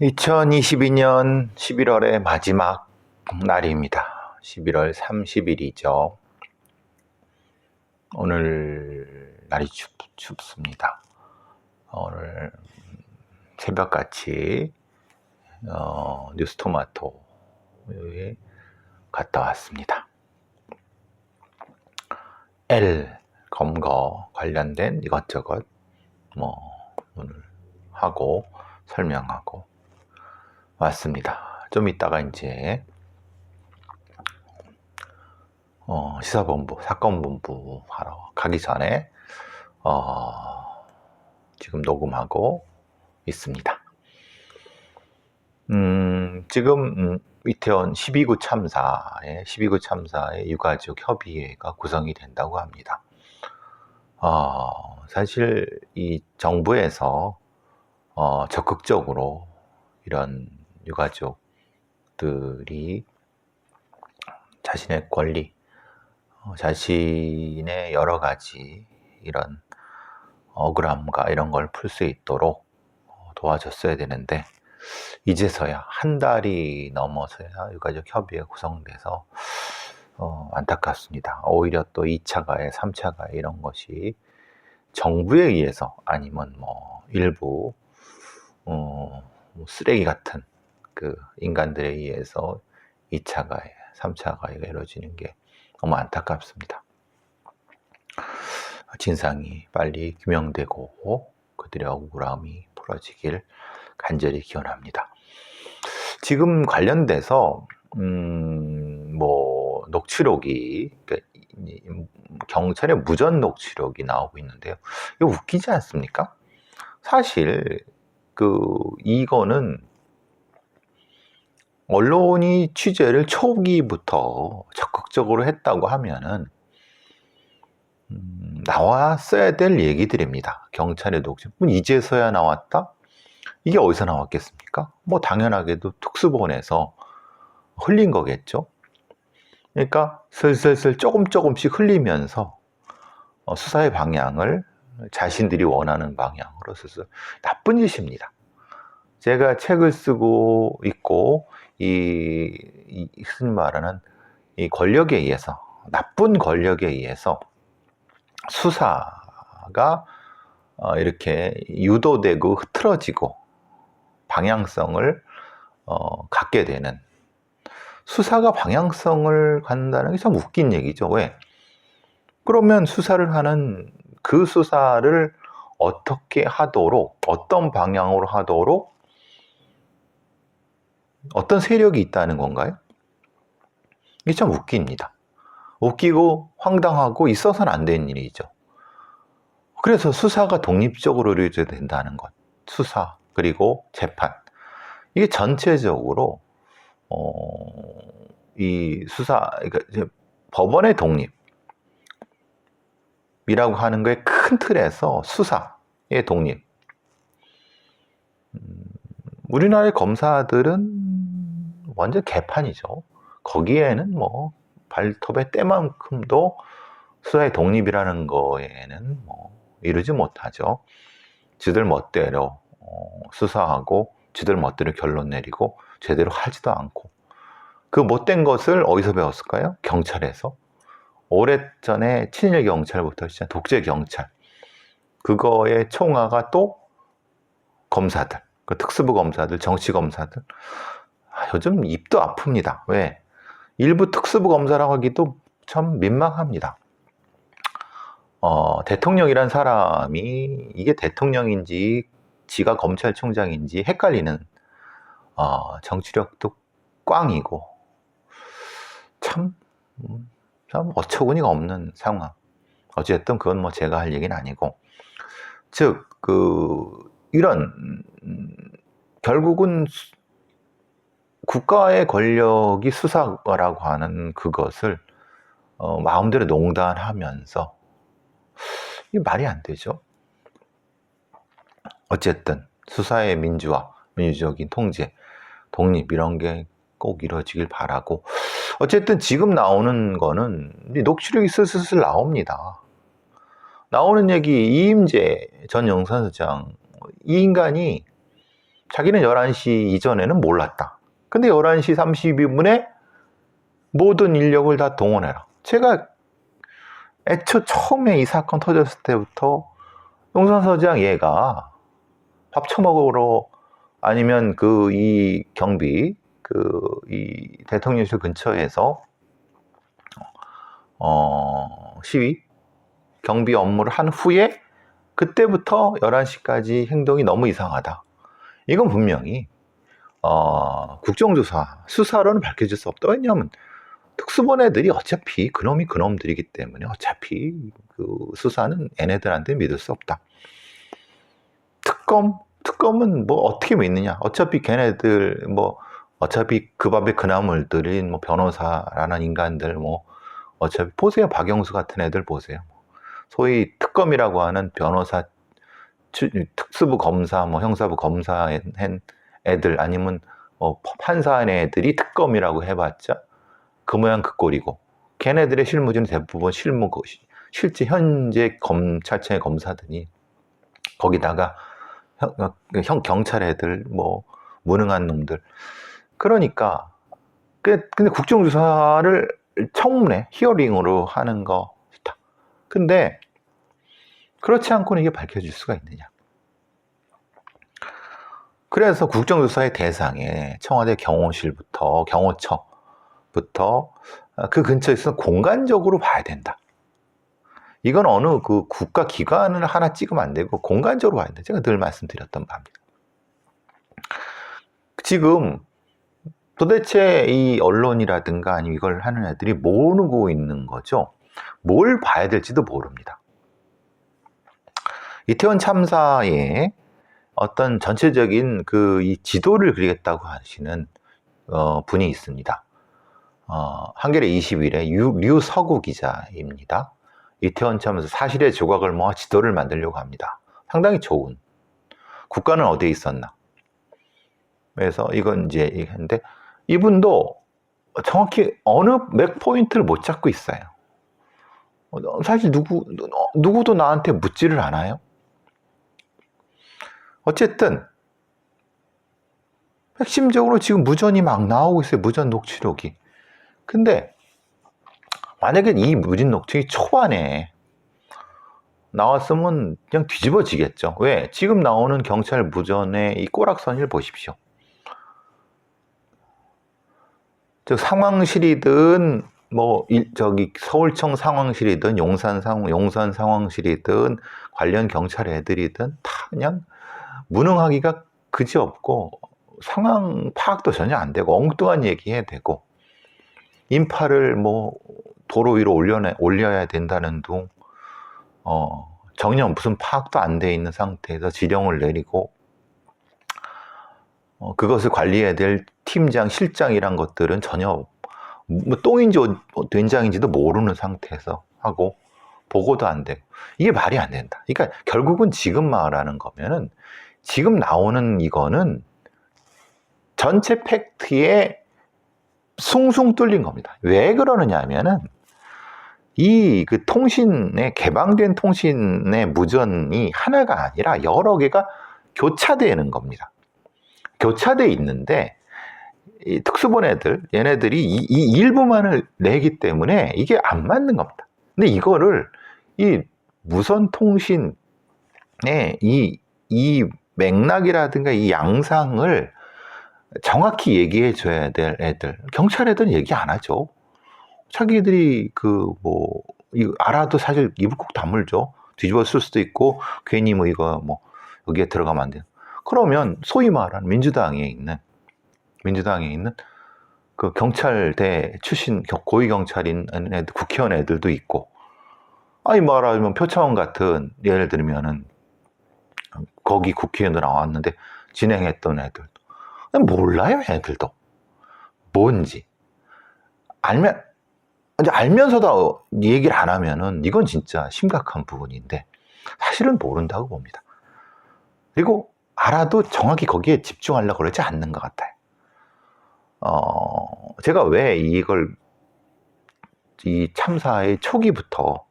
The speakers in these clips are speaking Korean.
2022년 11월의 마지막 날입니다. 11월 30일이죠. 오늘 날이 춥습니다. 오늘 새벽같이 뉴스토마토에 갔다 왔습니다. L 검거 관련된 이것저것 오늘 하고 설명하고 왔습니다. 좀 이따가 이제 시사본부, 사건본부 하러 가기 전에 지금 녹음하고 있습니다. 지금 이태원 12구 참사의 유가족 협의회가 구성이 된다고 합니다. 사실 이 정부에서 적극적으로 이런 유가족들이 자신의 권리, 자신의 여러 가지 이런 억울함과 이런 걸 풀 수 있도록 도와줬어야 되는데 이제서야 한 달이 넘어서야 유가족 협의회가 구성돼서 안타깝습니다. 오히려 또 2차 가해, 3차 가해 이런 것이 정부에 의해서 아니면 일부 쓰레기 같은 그 인간들에 의해서 2차 가해, 3차 가해가 이루어지는 게 너무 안타깝습니다. 진상이 빨리 규명되고 그들의 억울함이 풀어지길 간절히 기원합니다. 지금 관련돼서 녹취록이 경찰의 무전 녹취록이 나오고 있는데요. 이거 웃기지 않습니까? 사실 이거는 언론이 취재를 초기부터 적극적으로 했다고 하면은 나왔어야 될 얘기들입니다. 경찰의 녹취록. 이제서야 나왔다? 이게 어디서 나왔겠습니까? 당연하게도 특수본에서 흘린 거겠죠. 그러니까 슬슬 조금씩 흘리면서 수사의 방향을 자신들이 원하는 방향으로 슬슬 나쁜 짓입니다. 제가 책을 쓰고 있고 흔히 말하는 이 권력에 의해서, 나쁜 권력에 의해서 수사가 이렇게 유도되고 흐트러지고 방향성을 갖게 되는, 수사가 방향성을 갖는다는 게 참 웃긴 얘기죠. 왜? 그러면 수사를 하는 그 수사를 어떻게 하도록, 어떤 방향으로 하도록 어떤 세력이 있다는 건가요? 이게 참 웃깁니다. 웃기고 황당하고 있어서는 안 되는 일이죠. 그래서 수사가 독립적으로 이루어져야 된다는 것. 수사, 그리고 재판. 이게 전체적으로 이 수사, 그러니까 법원의 독립이라고 하는 거의 큰 틀에서 수사의 독립. 우리나라의 검사들은 완전 개판이죠. 거기에는 발톱의 때만큼도 수사의 독립이라는 거에는 이루지 못하죠. 지들 멋대로 수사하고 지들 멋대로 결론 내리고 제대로 하지도 않고, 그 못된 것을 어디서 배웠을까요? 경찰에서. 오래전에 친일 경찰부터 시작 독재 경찰, 그거의 총화가 또 검사들, 그 특수부 검사들, 정치 검사들. 요즘 입도 아픕니다. 왜? 일부 특수부 검사라고 하기도 참 민망합니다. 대통령이란 사람이 이게 대통령인지 지가 검찰총장인지 헷갈리는 정치력도 꽝이고 참 어처구니가 없는 상황. 어쨌든 그건 제가 할 얘기는 아니고, 즉 이런 결국은 국가의 권력이 수사라고 하는 그것을 마음대로 농단하면서, 이게 말이 안 되죠. 어쨌든 수사의 민주화, 민주적인 통제, 독립 이런 게 꼭 이루어지길 바라고, 어쨌든 지금 나오는 거는 녹취록이 슬슬 나옵니다. 나오는 얘기, 이임재 전 영산서장, 이 인간이 자기는 11시 이전에는 몰랐다. 근데 11시 32분에 모든 인력을 다 동원해라. 제가 애초 처음에 이 사건 터졌을 때부터 용산서장 얘가 밥 처먹으러 아니면 이 경비 이 대통령실 근처에서 시위 경비 업무를 한 후에 그때부터 11시까지 행동이 너무 이상하다. 이건 분명히 국정조사 수사로는 밝혀질 수 없다. 왜냐하면 특수본 애들이 어차피 그놈이 그놈들이기 때문에 어차피 그 수사는 얘네들한테 믿을 수 없다. 특검은 뭐 어떻게 믿느냐? 어차피 걔네들 어차피 그 밥에 그나물 들인 변호사라는 인간들 어차피 보세요. 박영수 같은 애들 보세요. 소위 특검이라고 하는 변호사 특수부 검사 형사부 검사 애들 아니면 판사한 애들이 특검이라고 해봤자 그 모양 그 꼴이고 걔네들의 실무진은 대부분 실제 현재 검찰청의 검사들이 거기다가 경찰 애들 무능한 놈들. 그러니까 근데 국정조사를 청문회 히어링으로 하는 거 좋다. 근데 그렇지 않고는 이게 밝혀질 수가 있느냐. 그래서 국정조사의 대상에 청와대 경호실부터 경호처부터 그 근처에 있어서 공간적으로 봐야 된다. 이건 어느 그 국가 기관을 하나 찍으면 안 되고 공간적으로 봐야 된다. 제가 늘 말씀드렸던 바입니다. 지금 도대체 이 언론이라든가 아니면 이걸 하는 애들이 모르고 있는 거죠. 뭘 봐야 될지도 모릅니다. 이태원 참사의 어떤 전체적인 이 지도를 그리겠다고 하시는 분이 있습니다. 한겨레 21의 류서구 기자입니다. 이태원 참사 사실의 조각을 모아 지도를 만들려고 합니다. 상당히 좋은. 국가는 어디에 있었나? 그래서 이건 이제 근데 이분도 정확히 어느 맥 포인트를 못 잡고 있어요. 사실 누구도 나한테 묻지를 않아요. 어쨌든 핵심적으로 지금 무전이 막 나오고 있어요. 무전 녹취록이. 근데 만약에 이 무전 녹취록이 초반에 나왔으면 그냥 뒤집어지겠죠. 왜? 지금 나오는 경찰 무전의 이 꼬락선을 보십시오. 즉 상황실이든 서울청 상황실이든 용산 상황실이든 관련 경찰 애들이든 다 그냥 무능하기가 그지없고 상황 파악도 전혀 안 되고 엉뚱한 얘기해야 되고 인파를 도로 위로 올려야 된다는 둥 전혀 무슨 파악도 안 돼 있는 상태에서 지령을 내리고 그것을 관리해야 될 팀장, 실장이란 것들은 전혀 똥인지 된장인지도 모르는 상태에서 하고 보고도 안 되고 이게 말이 안 된다. 그러니까 결국은 지금 말하는 거면은 지금 나오는 이거는 전체 팩트에 숭숭 뚫린 겁니다. 왜 그러느냐 하면은 개방된 통신의 무전이 하나가 아니라 여러 개가 교차되는 겁니다. 교차돼 있는데 이 특수본 얘네들이 이 일부만을 내기 때문에 이게 안 맞는 겁니다. 근데 이거를 이 무선 통신의 이 맥락이라든가 이 양상을 정확히 얘기해 줘야 될 애들, 경찰 애들은 얘기 안 하죠. 자기들이 알아도 사실 입을 꼭 다물죠. 뒤집어 쓸 수도 있고 괜히 이거 여기에 들어가면 안 돼요. 그러면 소위 말하는 민주당에 있는 그 경찰대 출신 고위 경찰인 애들, 국회의원 애들도 있고, 아니 말하자면 표창원 같은 예를 들면은 거기 국회의원도 나왔는데 진행했던 애들도 몰라요. 애들도 뭔지 알면서도 얘기를 안 하면은 이건 진짜 심각한 부분인데 사실은 모른다고 봅니다. 그리고 알아도 정확히 거기에 집중하려고 그러지 않는 것 같아요. 제가 왜 이 참사의 초기부터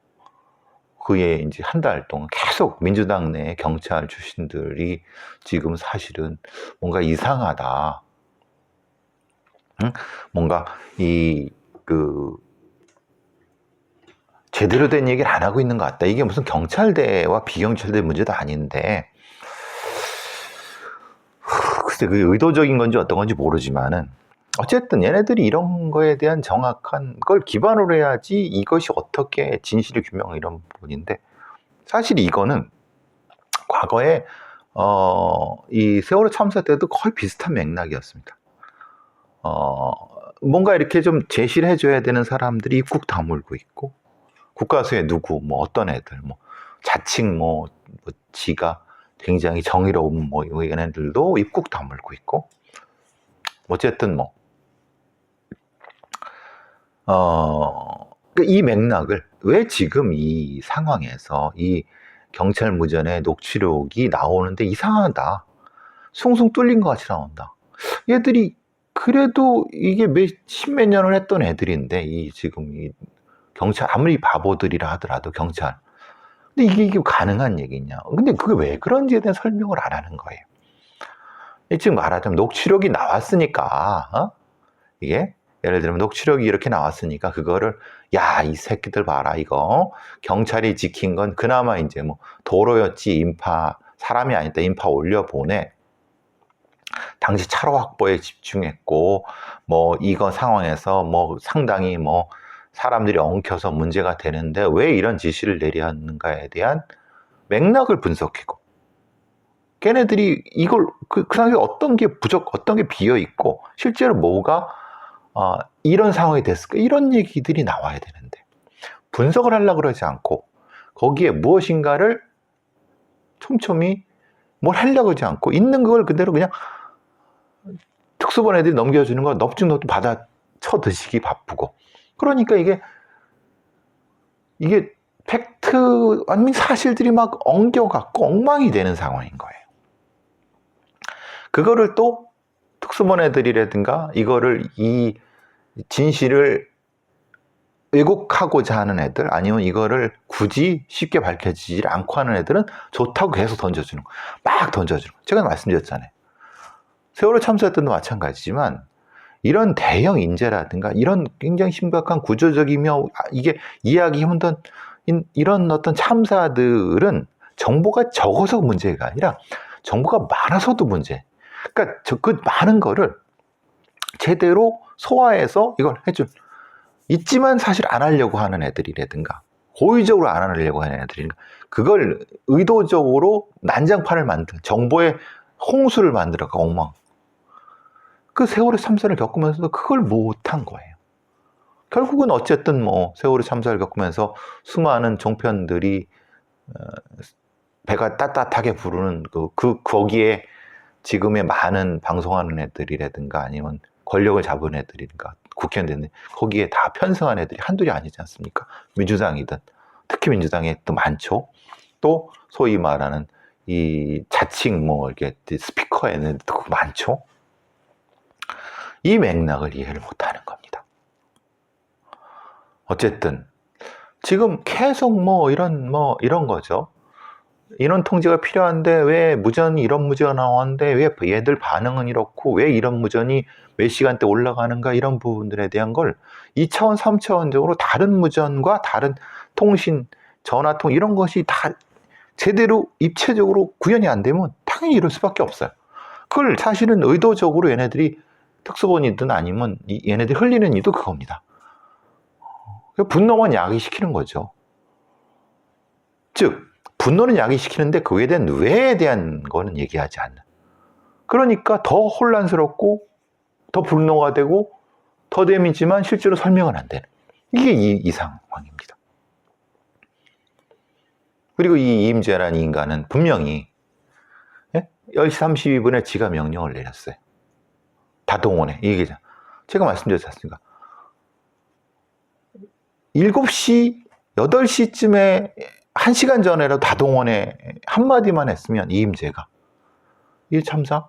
그의 이제 한 달 동안 계속 민주당 내 경찰 출신들이 지금 사실은 뭔가 이상하다. 응? 뭔가 제대로 된 얘기를 안 하고 있는 것 같다. 이게 무슨 경찰대와 비경찰대 문제도 아닌데, 글쎄, 그게 의도적인 건지 어떤 건지 모르지만은, 어쨌든 얘네들이 이런 거에 대한 정확한 걸 기반으로 해야지 이것이 어떻게 진실을 규명 이런 부분인데, 사실 이거는 과거에 이 세월호 참사 때도 거의 비슷한 맥락이었습니다. 뭔가 이렇게 좀 제시를 해줘야 되는 사람들이 입국 다물고 있고, 국가수에 누구, 뭐 어떤 애들, 뭐 자칭 뭐 지가 굉장히 정의로운 뭐 얘네들도 입국 다물고 있고, 어쨌든 뭐 이 맥락을 왜 지금 이 상황에서 이 경찰 무전의 녹취록이 나오는데 이상하다. 숭숭 뚫린 것 같이 나온다. 얘들이 그래도 이게 십몇 년을 했던 애들인데 지금 이 경찰 아무리 바보들이라 하더라도 경찰. 근데 이게 가능한 얘기냐? 근데 그게 왜 그런지에 대한 설명을 안 하는 거예요. 지금 말하자면 녹취록이 나왔으니까 이게 예를 들면 녹취록이 이렇게 나왔으니까 그거를 야, 이 새끼들 봐라 이거 경찰이 지킨 건 그나마 이제 뭐 도로였지 인파 사람이 아니다 인파 올려보내 당시 차로 확보에 집중했고 뭐 이거 상황에서 뭐 상당히 뭐 사람들이 엉켜서 문제가 되는데 왜 이런 지시를 내렸는가에 대한 맥락을 분석하고 걔네들이 이걸 그 상황에 어떤 게 어떤 게 비어 있고 실제로 뭐가 이런 상황이 됐을까 이런 얘기들이 나와야 되는데 분석을 하려고 그러지 않고 거기에 무엇인가를 촘촘히 뭘 하려고 하지 않고 있는 걸 그대로 그냥 특수본 애들이 넘겨주는 거 넙죽넙죽 받아 쳐드시기 바쁘고 그러니까 이게 팩트 아니면 사실들이 막 엉겨갖고 엉망이 되는 상황인 거예요. 그거를 또 특수본 애들이라든가 이거를 이 진실을 왜곡하고자 하는 애들 아니면 이거를 굳이 쉽게 밝혀지지 않고 하는 애들은 좋다고 계속 던져주는 거. 막 던져주는 거. 제가 말씀드렸잖아요. 세월호 참사 때도 마찬가지지만 이런 대형 인재라든가 이런 굉장히 심각한 구조적이며 이게 이해하기 힘든 이런 어떤 참사들은 정보가 적어서 문제가 아니라 정보가 많아서도 문제. 그러니까 그 많은 거를 제대로 소화해서 이걸 해준 있지만 사실 안 하려고 하는 애들이라든가 고의적으로 안 하려고 하는 애들이니까 그걸 의도적으로 난장판을 만든 정보의 홍수를 만들어가 엉망. 그 세월호 참사를 겪으면서도 그걸 못한 거예요. 결국은 어쨌든 뭐 세월호 참사를 겪으면서 수많은 종편들이 배가 따뜻하게 부르는 거기에 지금의 많은 방송하는 애들이라든가 아니면 권력을 잡은 애들이니까 국회의원들 거기에 다 편승한 애들이 한둘이 아니지 않습니까? 민주당이든 특히 민주당에 또 많죠. 또 소위 말하는 이 자칭 뭐 이렇게 스피커 애들도 많죠. 이 맥락을 이해를 못하는 겁니다. 어쨌든 지금 계속 이런 거죠. 인원 통제가 필요한데 왜 이런 무전이 나왔는데 왜 얘들 반응은 이렇고 왜 이런 무전이 몇 시간대 올라가는가 이런 부분들에 대한 걸 2차원, 3차원적으로 다른 무전과 다른 통신, 전화통 이런 것이 다 제대로 입체적으로 구현이 안 되면 당연히 이럴 수밖에 없어요. 그걸 사실은 의도적으로 얘네들이 특수본이든 아니면 얘네들이 흘리는 이유도 그겁니다. 분노만 야기시키는 거죠. 즉 분노는 야기시키는데 그에 대한 왜에 대한 거는 얘기하지 않는. 그러니까 더 혼란스럽고 더 분노가 되고 더 재미지만 실제로 설명은 안 되는. 이게 이 상황입니다. 그리고 이 이임재라는 인간은 분명히 10시 32분에 지가 명령을 내렸어요. 다동원에. 이게 제가 말씀드렸지 않습니까? 7시, 8시쯤에 1시간 전에라도 다동원에 한마디만 했으면 이임재가 이 참사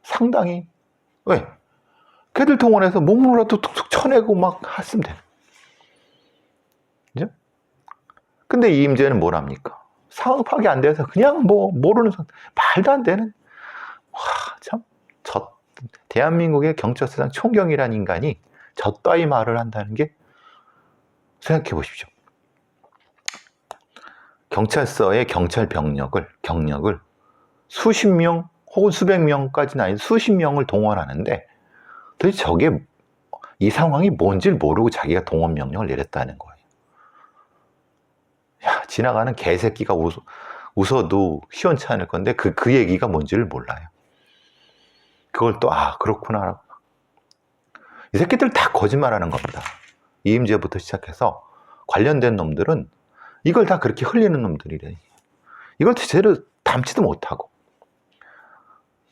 상당히 왜? 걔들 동원해서 몸으로라도 툭툭 쳐내고 막 했으면 되는. 그죠? 근데 이임재는 뭘 합니까? 상황 파악이 안 돼서 그냥 뭐 모르는 말도 안 되는, 와, 참, 대한민국의 경찰서장 총경이라는 인간이 저 따위 말을 한다는 게, 생각해 보십시오. 경찰서의 경력을 수십 명 혹은 수백 명까지는 아닌 수십 명을 동원하는데 도대체 저게 이 상황이 뭔지를 모르고 자기가 동원 명령을 내렸다는 거예요. 야, 지나가는 개새끼가 웃어도 시원찮을 건데 그 얘기가 뭔지를 몰라요. 그걸 또 그렇구나. 이 새끼들 다 거짓말하는 겁니다. 이임재부터 시작해서 관련된 놈들은 이걸 다 그렇게 흘리는 놈들이래. 이걸 제대로 담지도 못하고.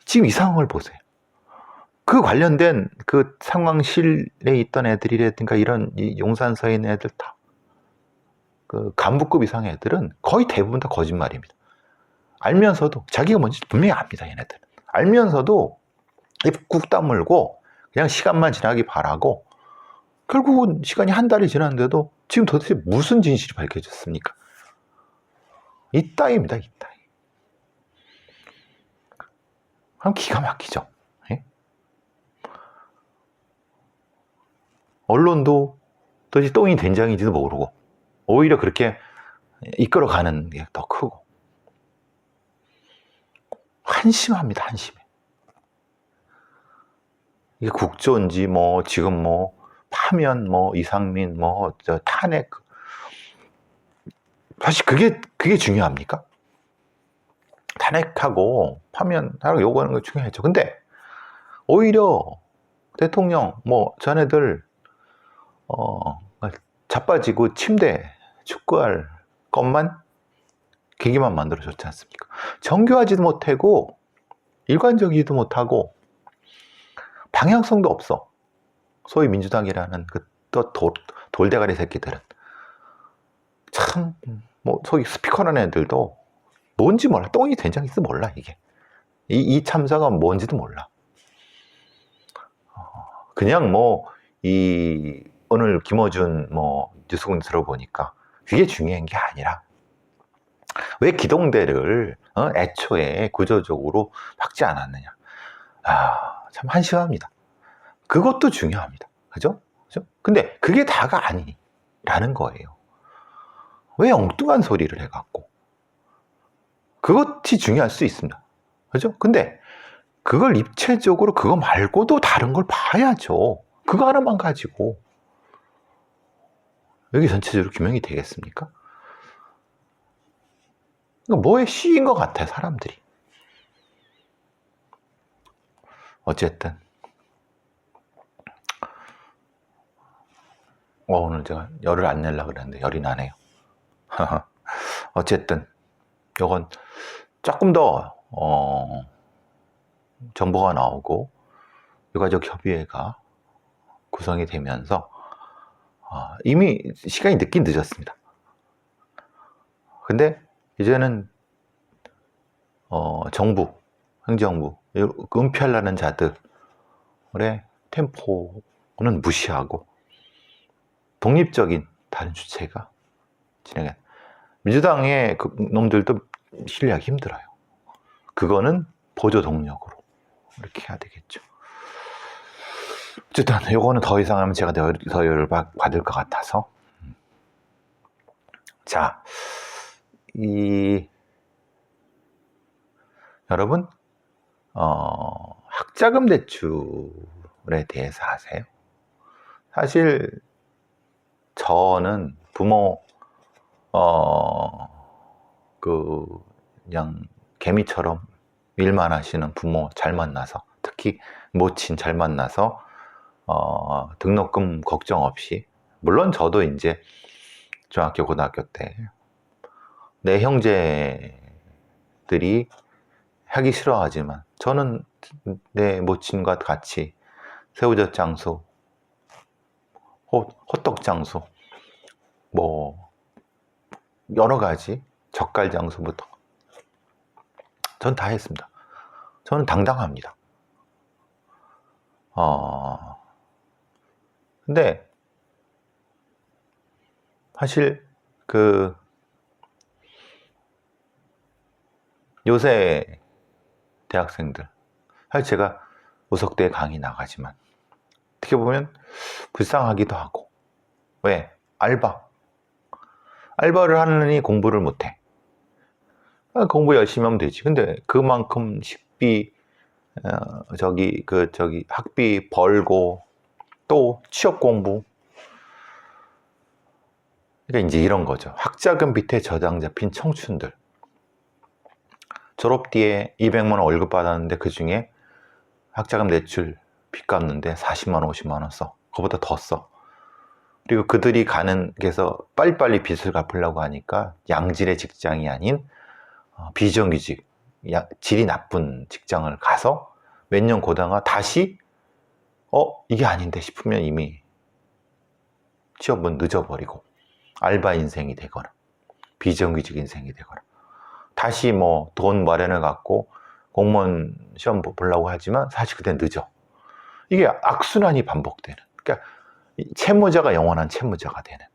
지금 이 상황을 보세요. 그 관련된 그 상황실에 있던 애들이라든가 이런 용산서에 있는 애들 다, 그 간부급 이상의 애들은 거의 대부분 다 거짓말입니다. 알면서도, 자기가 뭔지 분명히 압니다, 얘네들은. 알면서도 꾹 다물고 그냥 시간만 지나기 바라고, 결국은 시간이 한 달이 지났는데도 지금 도대체 무슨 진실이 밝혀졌습니까? 이따위입니다, 이따위. 그럼 기가 막히죠. 예? 언론도 도대체 똥이 된장인지도 모르고 오히려 그렇게 이끌어가는 게 더 크고, 한심합니다, 한심해. 이게 국조인지 지금 파면 이상민 탄핵, 사실 그게 중요합니까? 탄핵하고 파면하고 요구하는 거 중요하죠. 근데 오히려 대통령 자네들 자빠지고 침대 축구할 것만 계기만 만들어줬지 않습니까? 정교하지도 못하고 일관적이지도 못하고 방향성도 없어. 소위 민주당이라는 또 돌대가리 새끼들은 참, 소위 스피커라는 애들도 뭔지 몰라. 똥이 된장인지도 몰라, 이게. 이 참사가 뭔지도 몰라. 그냥 오늘 김어준 뉴스공 들어보니까 그게 중요한 게 아니라 왜 기동대를 애초에 구조적으로 박지 않았느냐. 참 한심합니다. 그것도 중요합니다. 그죠? 근데 그게 다가 아니라는 거예요. 왜 엉뚱한 소리를 해갖고. 그것이 중요할 수 있습니다. 그죠? 근데 그걸 입체적으로 그거 말고도 다른 걸 봐야죠. 그거 하나만 가지고 여기 전체적으로 규명이 되겠습니까? 뭐에 씌인 것 같아요, 사람들이. 어쨌든 오늘 제가 열을 안 내려고 그랬는데 열이 나네요. 어쨌든 이건 조금 더 정보가 나오고 유가족 협의회가 구성이 되면서 이미 시간이 늦긴 늦었습니다. 근데 이제는 정부, 행정부 은폐하려는 자들의 템포는 무시하고 독립적인 다른 주체가 진행해. 민주당의 그 놈들도 신뢰하기 힘들어요. 그거는 보조 동력으로 이렇게 해야 되겠죠. 어쨌든 요거는 더 이상 하면 제가 더 열받을 것 같아서. 자, 여러분 학자금 대출에 대해서 아세요? 사실 저는 부모 그냥 개미처럼 일만 하시는 부모 잘 만나서, 특히 모친 잘 만나서 등록금 걱정 없이, 물론 저도 이제 중학교 고등학교 때 내 형제들이 하기 싫어하지만 저는 내 모친과 같이 새우젓 장수, 호떡 장수, 여러 가지 젓갈 장수부터 전 다 했습니다. 저는 당당합니다. 근데 사실 요새 대학생들, 사실 제가 우석대 강의 나가지만 어떻게 보면 불쌍하기도 하고. 왜? 알바를 하느니 공부를 못해. 공부 열심히 하면 되지. 근데 그만큼 식비, 학비 벌고 또 취업 공부. 그러니까 이제 이런 거죠. 학자금 빚에 저당 잡힌 청춘들. 졸업 뒤에 200만 원 월급 받았는데 그 중에 학자금 대출 빚 갚는데 40만 원, 50만 원 써. 그거보다 더 써. 그리고 그들이 가는 게서 빨리빨리 빚을 갚으려고 하니까 양질의 직장이 아닌 비정규직, 질이 나쁜 직장을 가서 몇 년 고다가 다시 이게 아닌데 싶으면 이미 취업은 늦어버리고 알바 인생이 되거나 비정규직 인생이 되거나 다시 뭐 돈 마련을 갖고 공무원 시험 보려고 하지만 사실 그때 늦어. 이게 악순환이 반복되는. 그러니까 채무자가 영원한 채무자가 되는.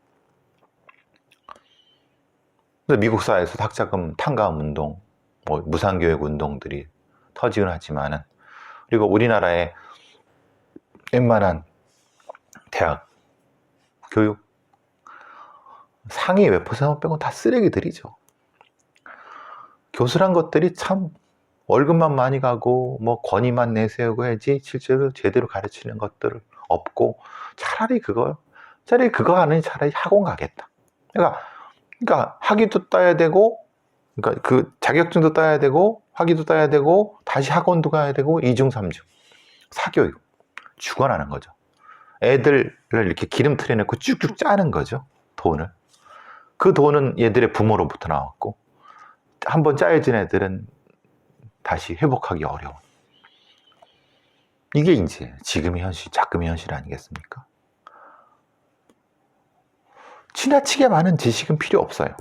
미국 사회에서 학자금 탕감 운동, 뭐 무상교육 운동들이 터지긴 하지만은, 그리고 우리나라의 웬만한 대학 교육 상위 몇 퍼센트 빼고 다 쓰레기들이죠. 교수란 것들이 참 월급만 많이 가고 뭐 권위만 내세우고 해야지 실제로 제대로 가르치는 것들 없고, 차라리 그거 하느니 차라리 학원 가겠다. 그러니까 학위도 따야 되고, 그러니까 그 자격증도 따야 되고, 학위도 따야 되고, 다시 학원도 가야 되고, 이중삼중 사교육 죽어나는 거죠. 애들을 이렇게 기름틀에 넣고 쭉쭉 짜는 거죠. 돈을. 그 돈은 얘들의 부모로부터 나왔고, 한번 짜여진 애들은 다시 회복하기 어려운. 이게 이제 지금의 현실, 작금의 현실 아니겠습니까? 지나치게 많은 지식은 필요 없어요.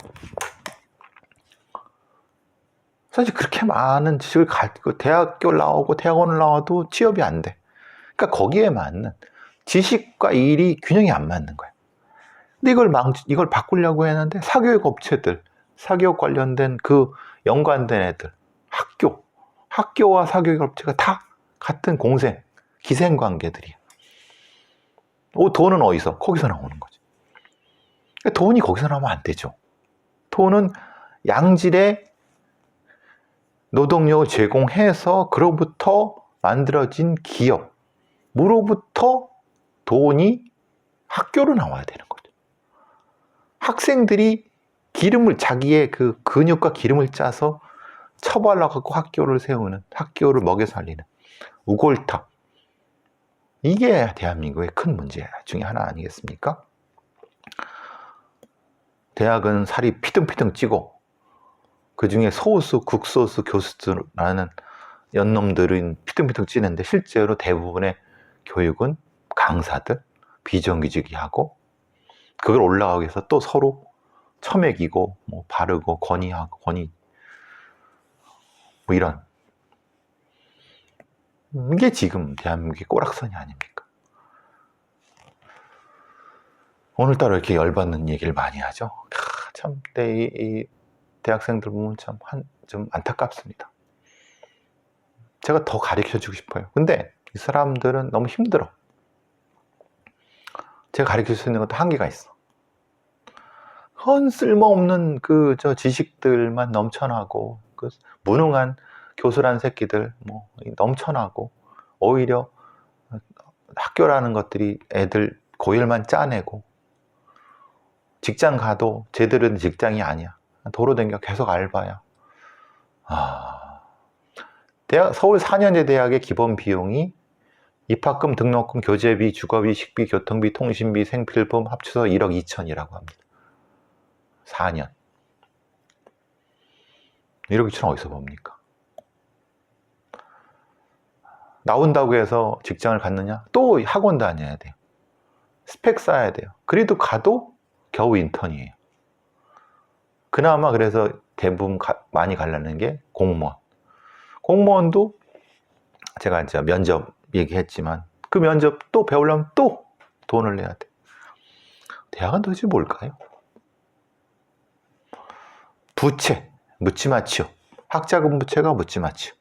사실 그렇게 많은 지식을 가지고 대학교 나오고 대학원을 나와도 취업이 안 돼. 그러니까 거기에 맞는 지식과 일이 균형이 안 맞는 거야. 근데 이걸 바꾸려고 했는데 사교육 업체들, 사교육 관련된 그 연관된 애들, 학교와 사교육 업체가 다 같은 공생, 기생 관계들이야. 돈은 어디서? 거기서 나오는 거지. 그러니까 돈이 거기서 나오면 안 되죠. 돈은 양질의 노동력을 제공해서 그로부터 만들어진 기업으로부터 돈이 학교로 나와야 되는 거죠. 학생들이 자기의 그 근육과 기름을 짜서 처발라갖고 학교를 세우는, 학교를 먹여 살리는 우골탑. 이게 대한민국의 큰 문제 중에 하나 아니겠습니까? 대학은 살이 피등피등 찌고, 그 중에 소수, 극소수 교수들라는 연놈들은 피등피등 찌는데, 실제로 대부분의 교육은 강사들, 비정규직이 하고, 그걸 올라가기 위해서 또 서로 처먹이고, 뭐 바르고, 뭐 이런. 이게 지금 대한민국의 꼬락선이 아닙니까? 오늘따라 이렇게 열받는 얘기를 많이 하죠. 참, 이 대학생들 보면 좀 안타깝습니다. 제가 더 가르쳐주고 싶어요. 근데 이 사람들은 너무 힘들어. 제가 가르칠 수 있는 것도 한계가 있어. 쓸모없는 지식들만 넘쳐나고, 무능한 교수란 새끼들 넘쳐나고, 오히려 학교라는 것들이 애들 고열만 짜내고, 직장 가도 제대로 된 직장이 아니야. 도로 댕겨 계속 알바야. 서울 4년제 대학의 기본 비용이 입학금, 등록금, 교재비, 주거비, 식비, 교통비, 통신비, 생필품 합쳐서 1억 2천이라고 합니다. 4년. 1억 2천 어디서 봅니까? 나온다고 해서 직장을 갖느냐? 또 학원 다녀야 돼요. 스펙 쌓아야 돼요. 그래도 가도 겨우 인턴이에요. 그나마 그래서 대부분 많이 가려는 게 공무원. 공무원도 제가 이제 면접 얘기했지만, 그 면접 또 배우려면 또 돈을 내야 돼. 대학은 도대체 뭘까요? 부채, 묻지마 취업. 학자금부채가 묻지마치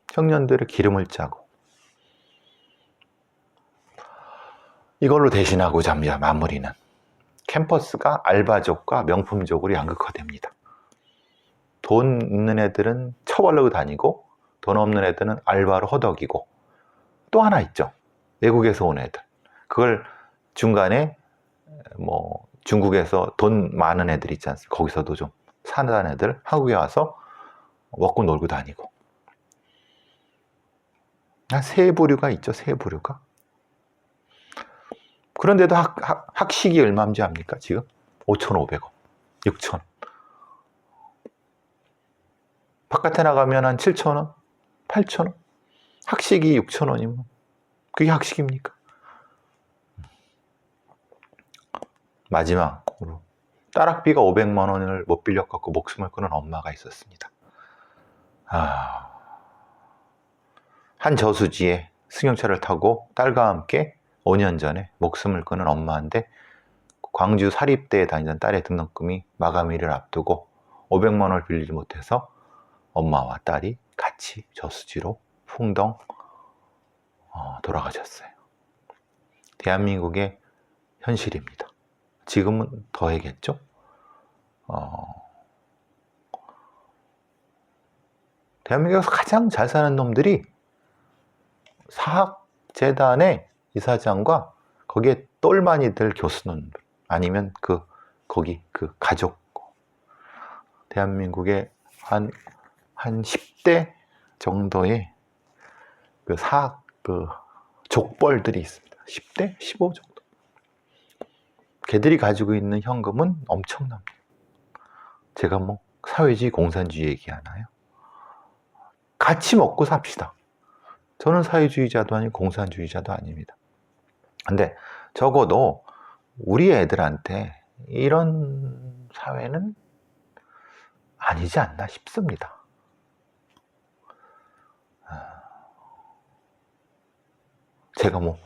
청년들의 기름을 짜고 이걸로 대신하고자 합니다. 마무리는 캠퍼스가 알바족과 명품족으로 양극화됩니다. 돈 있는 애들은 처벌로 다니고 돈 없는 애들은 알바로 허덕이고 또 하나 있죠. 외국에서 온 애들. 그걸 중간에 뭐 중국에서 돈 많은 애들 있지 않습니까? 거기서도 좀 사는 애들 한국에 와서 먹고 놀고 다니고. 세 부류가 있죠. 세 부류가. 그런데도 학식이 얼마인지 압니까? 지금 5,500원, 6,000원. 바깥에 나가면 한 7,000원, 8,000원. 학식이 6,000원이면 그게 학식입니까? 마지막으로 딸학비가 500만 원을 못 빌려갖고 목숨을 끊은 엄마가 있었습니다. 한 저수지에 승용차를 타고 딸과 함께 5년 전에 목숨을 끊은 엄마인데 광주 사립대에 다니던 딸의 등록금이 마감일을 앞두고 500만 원을 빌리지 못해서 엄마와 딸이 같이 저수지로 풍덩 돌아가셨어요. 대한민국의 현실입니다. 지금은 더해겠죠? 대한민국에서 가장 잘 사는 놈들이 사학재단의 이사장과 거기에 똘마니들 교수놈들 아니면 거기 가족 대한민국의 한 10대 정도의 사학 족벌들이 있습니다. 10대? 15 정도. 걔들이 가지고 있는 현금은 엄청납니다. 제가 뭐 사회주의, 공산주의 얘기하나요? 같이 먹고 삽시다. 저는 사회주의자도 아니고 공산주의자도 아닙니다. 근데 적어도 우리 애들한테 이런 사회는 아니지 않나 싶습니다. 제가 뭐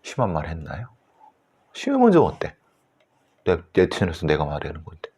심한 말 했나요? 심하면 좀 어때? 네티즌에서 내가 말하는 건데.